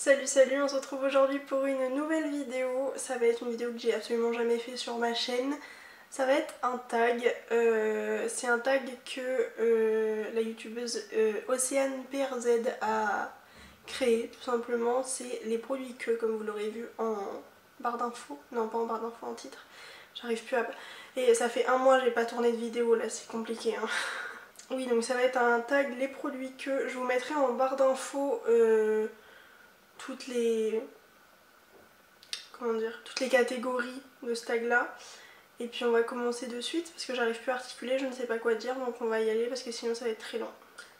Salut salut, on se retrouve aujourd'hui pour une nouvelle vidéo. Ça va être une vidéo que j'ai absolument jamais fait sur ma chaîne. Ça va être un tag, c'est un tag que la youtubeuse Océane PRZ a créé tout simplement. C'est les produits que, comme vous l'aurez vu en barre d'infos, non pas en barre d'infos, en titre. J'arrive plus à... Et ça fait un mois j'ai pas tourné de vidéo là, c'est compliqué hein. Oui, donc ça va être un tag les produits que je vous mettrai en barre d'infos toutes les catégories de ce tag là, et puis on va commencer de suite parce que j'arrive plus à articuler, je ne sais pas quoi dire, donc on va y aller parce que sinon ça va être très long.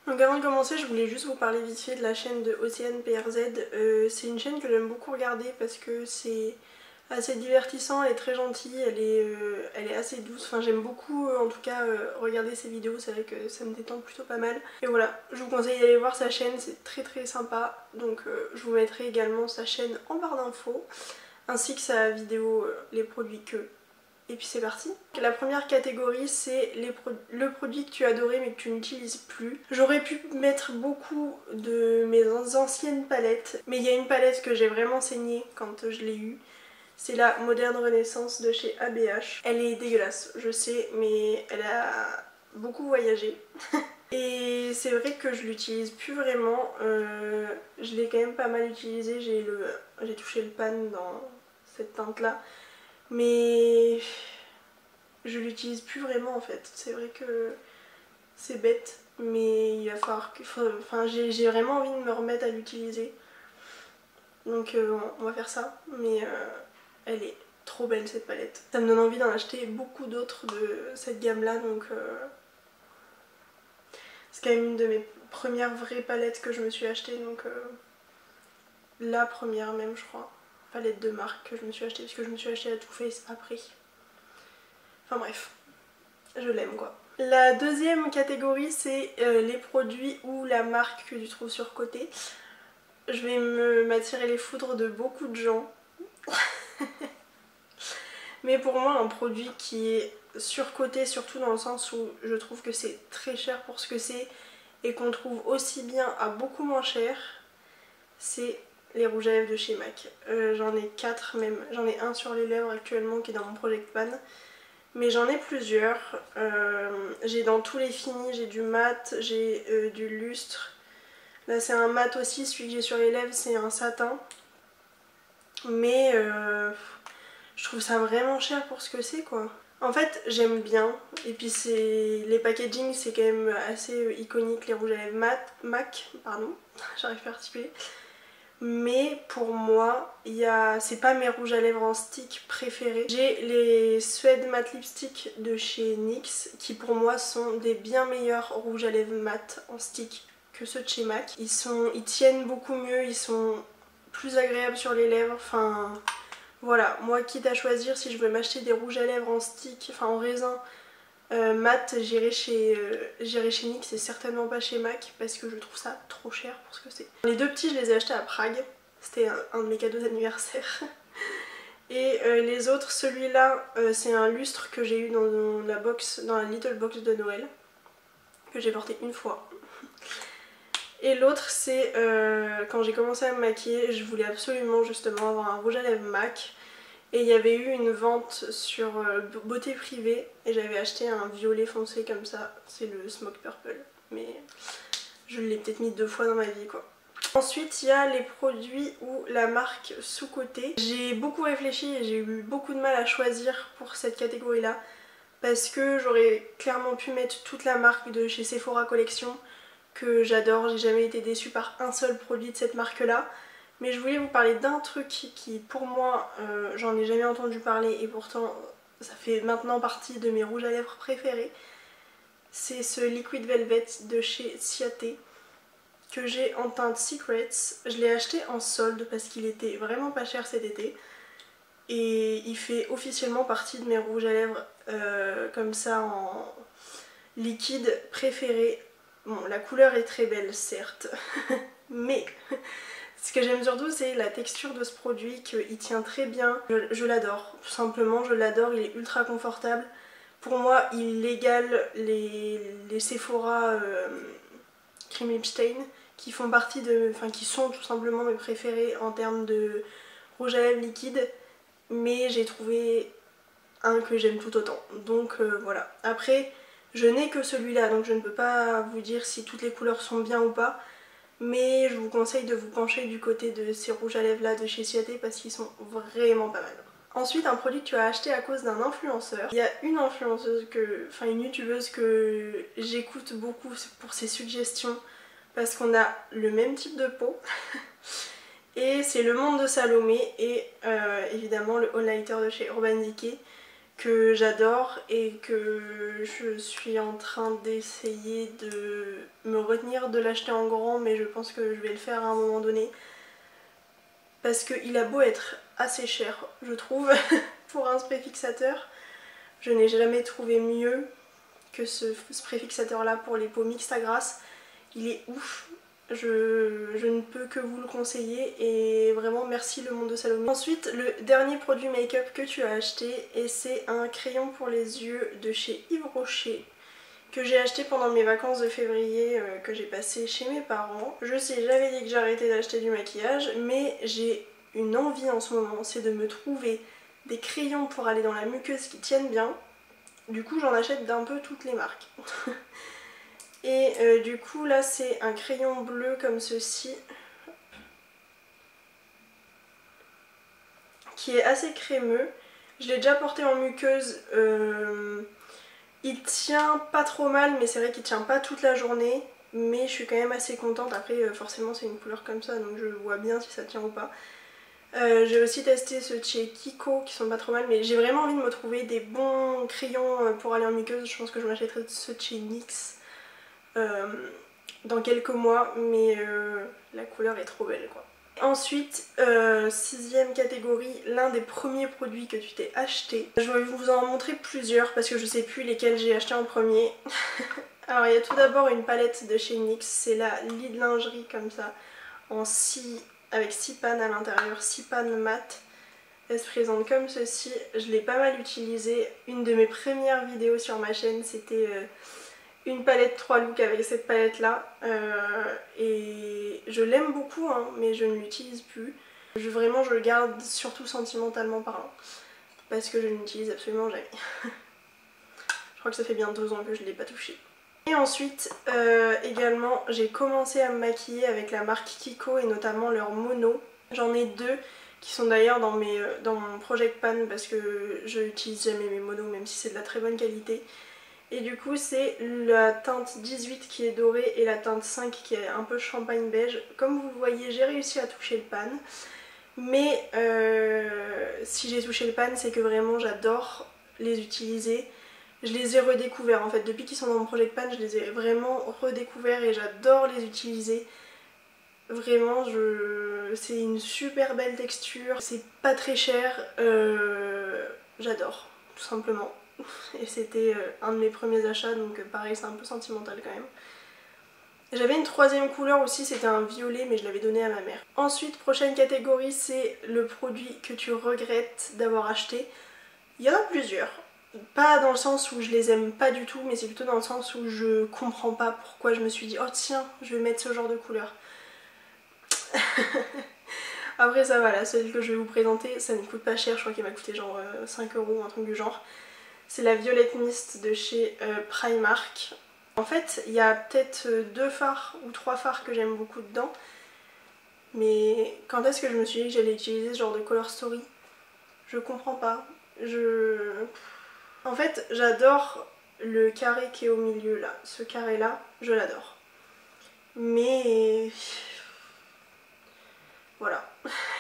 Donc avant de commencer, je voulais juste vous parler vite fait de la chaîne de Océane PRZ. C'est une chaîne que j'aime beaucoup regarder parce que c'est assez divertissant, elle est très gentille, elle est assez douce, enfin j'aime beaucoup en tout cas regarder ses vidéos, c'est vrai que ça me détend plutôt pas mal. Et voilà, je vous conseille d'aller voir sa chaîne, c'est très très sympa, donc je vous mettrai également sa chaîne en barre d'infos, ainsi que sa vidéo les produits que. Et puis c'est parti. La première catégorie c'est le produit que tu adorais mais que tu n'utilises plus. J'aurais pu mettre beaucoup de mes anciennes palettes, mais il y a une palette que j'ai vraiment saignée quand je l'ai eue. C'est la Moderne Renaissance de chez ABH. Elle est dégueulasse, je sais, mais elle a beaucoup voyagé. Et c'est vrai que je l'utilise plus vraiment. Je l'ai quand même pas mal utilisé. J'ai touché le pan dans cette teinte là. Mais je l'utilise plus vraiment en fait. C'est vrai que c'est bête. Mais il va falloir que... Enfin, j'ai vraiment envie de me remettre à l'utiliser. Donc on va faire ça. Mais... elle est trop belle cette palette. Ça me donne envie d'en acheter beaucoup d'autres de cette gamme là, donc c'est quand même une de mes premières vraies palettes que je me suis achetée, donc la première même je crois, palette de marque que je me suis achetée, parce que je me suis achetée la Too Faced après. Enfin bref, je l'aime quoi. La deuxième catégorie c'est les produits ou la marque que tu trouves surcotée. Je vais m'attirer les foudres de beaucoup de gens. Mais pour moi un produit qui est surcoté, surtout dans le sens où je trouve que c'est très cher pour ce que c'est et qu'on trouve aussi bien à beaucoup moins cher, c'est les rouges à lèvres de chez MAC. J'en ai 4 même, j'en ai un sur les lèvres actuellement qui est dans mon Project Pan, mais j'en ai plusieurs. J'ai dans tous les finis, j'ai du mat, j'ai du lustre. Là c'est un mat aussi, celui que j'ai sur les lèvres c'est un satin. Mais je trouve ça vraiment cher pour ce que c'est quoi. En fait j'aime bien, et puis les packaging c'est quand même assez iconique, les rouges à lèvres MAC, pardon, j'arrive pas à articuler. Mais pour moi, c'est pas mes rouges à lèvres en stick préférés. J'ai les Suede Matte Lipstick de chez NYX qui pour moi sont des bien meilleurs rouges à lèvres mat en stick que ceux de chez MAC. Ils tiennent beaucoup mieux, ils sont plus agréables sur les lèvres, enfin... Voilà, moi quitte à choisir si je veux m'acheter des rouges à lèvres en stick, enfin en raisin mat, j'irai chez NYX et certainement pas chez MAC parce que je trouve ça trop cher pour ce que c'est. Les deux petits je les ai achetés à Prague, c'était un de mes cadeaux d'anniversaire. Et les autres, celui-là c'est un lustre que j'ai eu dans la little box de Noël, que j'ai porté une fois. Et l'autre c'est quand j'ai commencé à me maquiller, je voulais absolument justement avoir un rouge à lèvres MAC. Et il y avait eu une vente sur Beauté Privée et j'avais acheté un violet foncé comme ça, c'est le Smoke Purple. Mais je l'ai peut-être mis 2 fois dans ma vie quoi. Ensuite il y a les produits ou la marque sous-cotée. J'ai beaucoup réfléchi et j'ai eu beaucoup de mal à choisir pour cette catégorie là. Parce que j'aurais clairement pu mettre toute la marque de chez Sephora Collection que j'adore, j'ai jamais été déçue par un seul produit de cette marque là. Mais je voulais vous parler d'un truc qui pour moi, j'en ai jamais entendu parler et pourtant ça fait maintenant partie de mes rouges à lèvres préférés. C'est ce Liquid Velvet de chez Ciaté que j'ai en teinte Secrets. Je l'ai acheté en solde parce qu'il était vraiment pas cher cet été. Et il fait officiellement partie de mes rouges à lèvres comme ça en liquide préférés. Bon, la couleur est très belle certes, mais... Ce que j'aime surtout c'est la texture de ce produit, qu'il tient très bien. Je l'adore, tout simplement je l'adore, il est ultra confortable. Pour moi il égale les Sephora Cream Lip Stain qui font partie de... Enfin qui sont tout simplement mes préférés en termes de rouge à lèvres liquide. Mais j'ai trouvé un que j'aime tout autant. Donc voilà. Après, je n'ai que celui-là, donc je ne peux pas vous dire si toutes les couleurs sont bien ou pas. Mais je vous conseille de vous pencher du côté de ces rouges à lèvres là de chez Ciaté parce qu'ils sont vraiment pas mal. Ensuite, un produit que tu as acheté à cause d'un influenceur. Il y a une influenceuse, enfin une youtubeuse que j'écoute beaucoup pour ses suggestions parce qu'on a le même type de peau. Et c'est Le Monde de Salomé et évidemment le highlighter de chez Urban Decay que j'adore et que je suis en train d'essayer de me retenir de l'acheter en grand, mais je pense que je vais le faire à un moment donné parce qu'il a beau être assez cher, je trouve, pour un spray fixateur, je n'ai jamais trouvé mieux que ce spray fixateur là pour les peaux mixtes à grasse. Il est ouf. Je ne peux que vous le conseiller et vraiment merci Le Monde de Salomé. Ensuite, le dernier produit make-up que tu as acheté et c'est un crayon pour les yeux de chez Yves Rocher que j'ai acheté pendant mes vacances de février que j'ai passé chez mes parents. Je sais, j'avais dit que j'arrêtais d'acheter du maquillage mais j'ai une envie en ce moment, c'est de me trouver des crayons pour aller dans la muqueuse qui tiennent bien. Du coup j'en achète d'un peu toutes les marques. Et du coup là c'est un crayon bleu comme ceci qui est assez crémeux. Je l'ai déjà porté en muqueuse, il tient pas trop mal mais c'est vrai qu'il tient pas toute la journée. Mais je suis quand même assez contente, après forcément c'est une couleur comme ça donc je vois bien si ça tient ou pas. J'ai aussi testé ceux de chez Kiko qui sont pas trop mal mais j'ai vraiment envie de me trouver des bons crayons pour aller en muqueuse. Je pense que je m'achèterai ceux de chez NYX dans quelques mois mais la couleur est trop belle quoi. Ensuite, sixième catégorie, l'un des premiers produits que tu t'es acheté. Je vais vous en montrer plusieurs parce que je sais plus lesquels j'ai acheté en premier. Alors il y a tout d'abord une palette de chez NYX, c'est la Lid Lingerie comme ça, avec 6 pannes à l'intérieur, 6 pannes mat. Elle se présente comme ceci, je l'ai pas mal utilisée. Une de mes premières vidéos sur ma chaîne c'était une palette 3 looks avec cette palette là et je l'aime beaucoup hein, mais je ne l'utilise plus. Vraiment je le garde surtout sentimentalement parlant parce que je ne l'utilise absolument jamais. Je crois que ça fait bien 2 ans que je ne l'ai pas touché. Et ensuite également j'ai commencé à me maquiller avec la marque Kiko et notamment leur mono. J'en ai 2 qui sont d'ailleurs dans mon Project Pan parce que je n'utilise jamais mes monos même si c'est de la très bonne qualité. Et du coup c'est la teinte 18 qui est dorée et la teinte 5 qui est un peu champagne beige. Comme vous le voyez j'ai réussi à toucher le pan. Mais si j'ai touché le pan c'est que vraiment j'adore les utiliser. Je les ai redécouverts en fait. Depuis qu'ils sont dans mon Project Pan je les ai vraiment redécouverts et j'adore les utiliser. Vraiment c'est une super belle texture. C'est pas très cher. J'adore tout simplement. Et c'était un de mes premiers achats donc pareil c'est un peu sentimental quand même. J'avais une troisième couleur aussi, c'était un violet mais je l'avais donné à ma mère. Ensuite prochaine catégorie c'est le produit que tu regrettes d'avoir acheté. Il y en a plusieurs, pas dans le sens où je les aime pas du tout mais c'est plutôt dans le sens où je comprends pas pourquoi je me suis dit oh tiens je vais mettre ce genre de couleur. Après ça va, la seule que je vais vous présenter ça ne coûte pas cher, je crois qu'elle m'a coûté genre 5 € un truc du genre. C'est la Violette Mist de chez Primark. En fait, il y a peut-être 2 fards ou 3 fards que j'aime beaucoup dedans. Mais quand est-ce que je me suis dit que j'allais utiliser ce genre de Color Story? Je comprends pas. En fait, j'adore le carré qui est au milieu là. Ce carré là, je l'adore. Mais... voilà,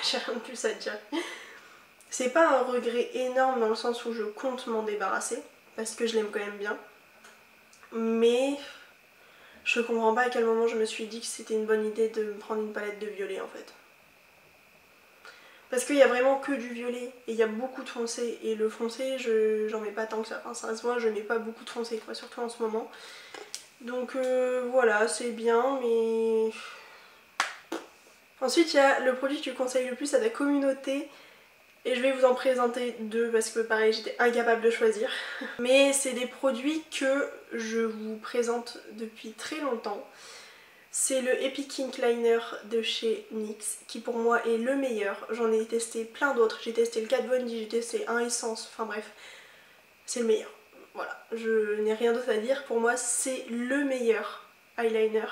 j'ai rien de plus à dire. C'est pas un regret énorme dans le sens où je compte m'en débarrasser, parce que je l'aime quand même bien. Mais je comprends pas à quel moment je me suis dit que c'était une bonne idée de me prendre une palette de violet en fait. Parce qu'il y a vraiment que du violet et il y a beaucoup de foncé. Et le foncé, j'en mets pas tant que ça. Enfin ça se voit, je mets pas beaucoup de foncé quoi, surtout en ce moment. Donc voilà, c'est bien mais... Ensuite il y a le produit que tu conseilles le plus à ta communauté. Et je vais vous en présenter 2 parce que pareil j'étais incapable de choisir. Mais c'est des produits que je vous présente depuis très longtemps. C'est le Epic Ink Liner de chez NYX qui pour moi est le meilleur. J'en ai testé plein d'autres, j'ai testé le Kat Von D, j'ai testé un Essence, enfin bref, c'est le meilleur. Voilà, je n'ai rien d'autre à dire, pour moi c'est le meilleur eyeliner.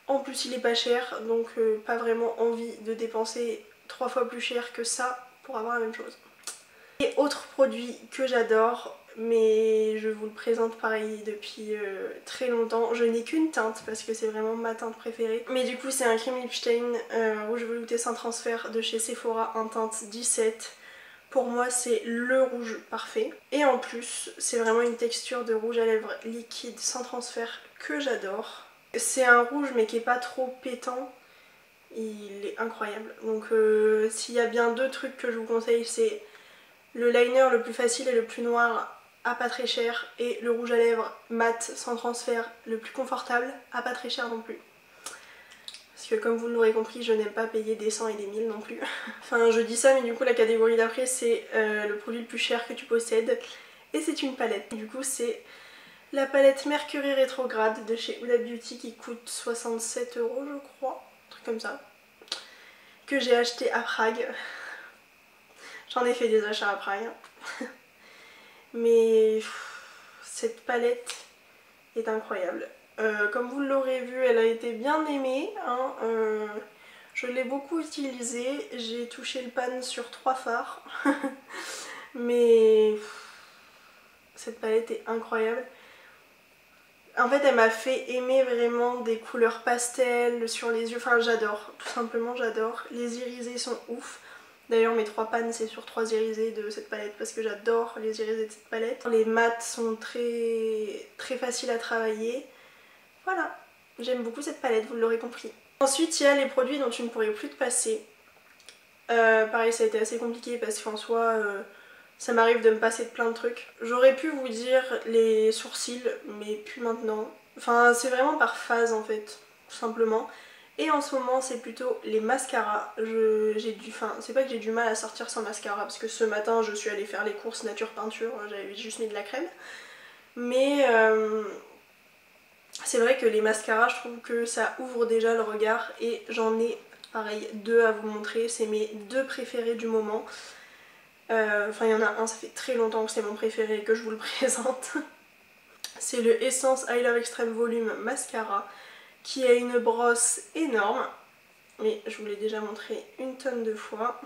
En plus il est pas cher, donc pas vraiment envie de dépenser 3 fois plus cher que ça pour avoir la même chose. Et autre produit que j'adore, mais je vous le présente pareil depuis très longtemps. Je n'ai qu'une teinte parce que c'est vraiment ma teinte préférée. Mais du coup c'est un Creme Lipstein rouge velouté sans transfert de chez Sephora en teinte 17. Pour moi c'est le rouge parfait. Et en plus c'est vraiment une texture de rouge à lèvres liquide sans transfert que j'adore. C'est un rouge mais qui est pas trop pétant. Il est incroyable. Donc s'il y a bien deux trucs que je vous conseille, c'est le liner le plus facile et le plus noir à pas très cher, et le rouge à lèvres mat sans transfert le plus confortable à pas très cher non plus. Parce que comme vous l'aurez compris, je n'aime pas payer des 100 et des 1000 non plus. Enfin je dis ça mais du coup la catégorie d'après c'est le produit le plus cher que tu possèdes. Et c'est une palette. Du coup c'est la palette Mercury Rétrograde de chez Huda Beauty qui coûte 67 € je crois. Un truc comme ça. Que j'ai acheté à Prague. J'en ai fait des achats à Prague. Mais cette palette est incroyable. Comme vous l'aurez vu, elle a été bien aimée. Hein, je l'ai beaucoup utilisée. J'ai touché le pan sur 3 fards. Mais cette palette est incroyable. En fait, elle m'a fait aimer vraiment des couleurs pastel sur les yeux. Enfin, j'adore. Tout simplement, j'adore. Les irisés sont ouf. D'ailleurs mes 3 pannes c'est sur 3 irisés de cette palette parce que j'adore les irisés de cette palette. Les mats sont très faciles à travailler. Voilà, j'aime beaucoup cette palette, vous l'aurez compris. Ensuite il y a les produits dont tu ne pourrais plus te passer. Pareil ça a été assez compliqué parce qu'en soi ça m'arrive de me passer de plein de trucs. J'aurais pu vous dire les sourcils mais plus maintenant. Enfin c'est vraiment par phase en fait, tout simplement. Et en ce moment c'est plutôt les mascaras. C'est pas que j'ai du mal à sortir sans mascara parce que ce matin je suis allée faire les courses nature peinture, j'avais juste mis de la crème. Mais c'est vrai que les mascaras je trouve que ça ouvre déjà le regard et j'en ai pareil 2 à vous montrer. C'est mes 2 préférés du moment. Enfin il y en a un, ça fait très longtemps que c'est mon préféré et que je vous le présente. C'est le Essence I Love Extreme Volume Mascara qui a une brosse énorme, mais je vous l'ai déjà montré une tonne de fois.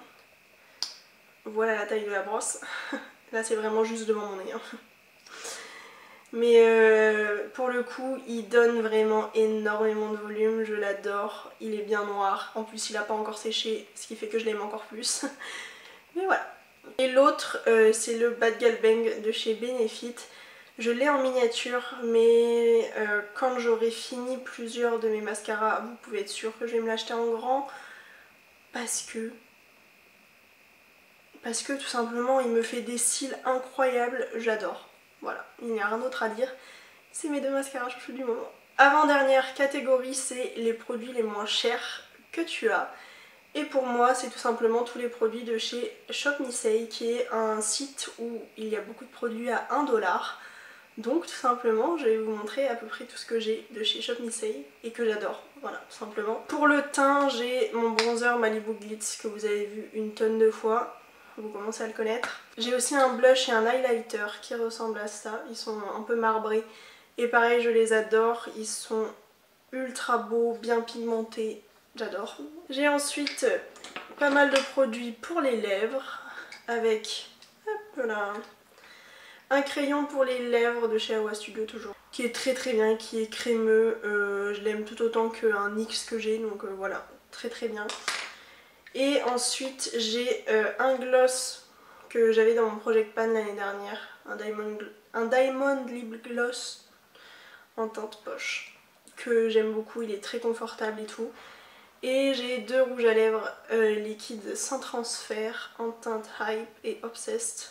Voilà la taille de la brosse. Là c'est vraiment juste devant mon nez. Hein. Mais pour le coup il donne vraiment énormément de volume, je l'adore. Il est bien noir, en plus il n'a pas encore séché, ce qui fait que je l'aime encore plus. Mais voilà. Et l'autre c'est le Bad Gal Bang de chez Benefit. Je l'ai en miniature mais quand j'aurai fini plusieurs de mes mascaras, vous pouvez être sûr que je vais me l'acheter en grand parce que tout simplement il me fait des cils incroyables, j'adore. Voilà, il n'y a rien d'autre à dire. C'est mes 2 mascaras chouchous du moment. Avant-dernière catégorie, c'est les produits les moins chers que tu as. Et pour moi, c'est tout simplement tous les produits de chez Shop Nisei, qui est un site où il y a beaucoup de produits à 1 $. Donc tout simplement, je vais vous montrer à peu près tout ce que j'ai de chez Shop Nisei et que j'adore. Voilà, tout simplement. Pour le teint, j'ai mon bronzer Malibu Glitz que vous avez vu une tonne de fois. Vous commencez à le connaître. J'ai aussi un blush et un highlighter qui ressemblent à ça. Ils sont un peu marbrés. Et pareil, je les adore. Ils sont ultra beaux, bien pigmentés. J'adore. J'ai ensuite pas mal de produits pour les lèvres. Avec hop là, un crayon pour les lèvres de chez Awa Studio toujours. Qui est très bien, qui est crémeux. Je l'aime tout autant qu'un NYX que j'ai. Donc voilà, très bien. Et ensuite j'ai un gloss que j'avais dans mon Project Pan l'année dernière, un Diamond Lip Gloss en teinte poche que j'aime beaucoup, il est très confortable et tout. Et j'ai 2 rouges à lèvres liquides sans transfert en teinte Hype et Obsessed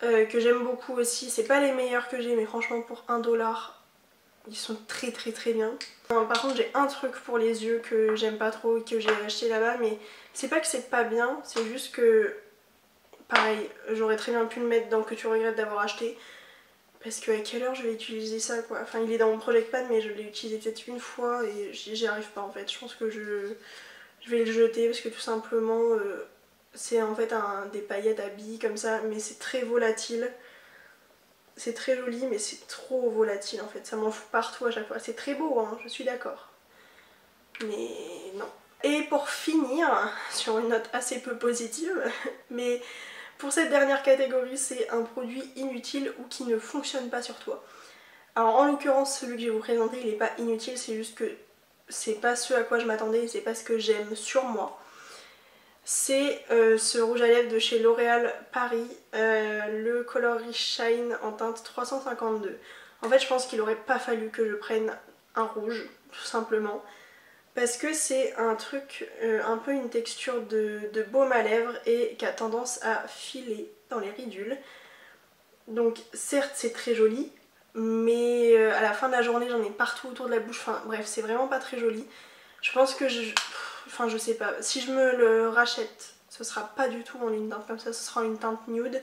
que j'aime beaucoup aussi. C'est pas les meilleurs que j'ai mais franchement pour 1 $, ils sont très bien. Par contre j'ai un truc pour les yeux que j'aime pas trop et que j'ai acheté là-bas, mais c'est pas que c'est pas bien, c'est juste que pareil, j'aurais très bien pu le mettre dans que tu regrettes d'avoir acheté. parce que à quelle heure je vais utiliser ça quoi. Enfin il est dans mon Project Pan mais je l'ai utilisé peut-être une fois et j'y arrive pas en fait. Je pense que je vais le jeter parce que tout simplement c'est en fait des paillettes à billes comme ça mais c'est très volatile. C'est très joli mais c'est trop volatile en fait. Ça m'en fout partout à chaque fois. C'est très beau hein, je suis d'accord. Mais non. Et pour finir, sur une note assez peu positive, mais pour cette dernière catégorie, c'est un produit inutile ou qui ne fonctionne pas sur toi. Alors en l'occurrence, celui que je vais vous présenter, il n'est pas inutile, c'est juste que c'est pas ce à quoi je m'attendais et c'est pas ce que j'aime sur moi. C'est ce rouge à lèvres de chez L'Oréal Paris, le Color Rich Shine en teinte 352. En fait, je pense qu'il aurait pas fallu que je prenne un rouge, tout simplement. Parce que c'est un truc, un peu une texture de baume à lèvres et qui a tendance à filer dans les ridules. Donc certes c'est très joli, mais à la fin de la journée j'en ai partout autour de la bouche. Enfin bref, c'est vraiment pas très joli. Je pense que enfin je sais pas, si je me le rachète, ce sera pas du tout en une teinte comme ça, ce sera une teinte nude.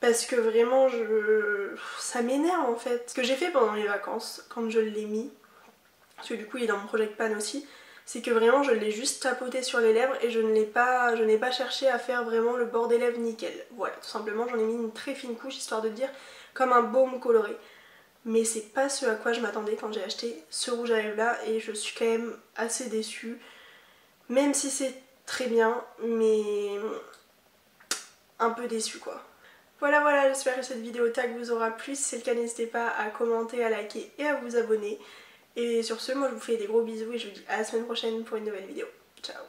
Parce que vraiment ça m'énerve en fait. Ce que j'ai fait pendant les vacances, quand je l'ai mis, parce que du coup il est dans mon Project Pan aussi, c'est que vraiment je l'ai juste tapoté sur les lèvres et je n'ai pas cherché à faire vraiment le bord des lèvres nickel. Voilà, tout simplement j'en ai mis une très fine couche histoire de dire comme un baume coloré. Mais c'est pas ce à quoi je m'attendais quand j'ai acheté ce rouge à lèvres là et je suis quand même assez déçue. Même si c'est très bien, mais un peu déçue quoi. Voilà, j'espère que cette vidéo tag vous aura plu. Si c'est le cas, n'hésitez pas à commenter, à liker et à vous abonner. Et sur ce, moi je vous fais des gros bisous et je vous dis à la semaine prochaine pour une nouvelle vidéo. Ciao!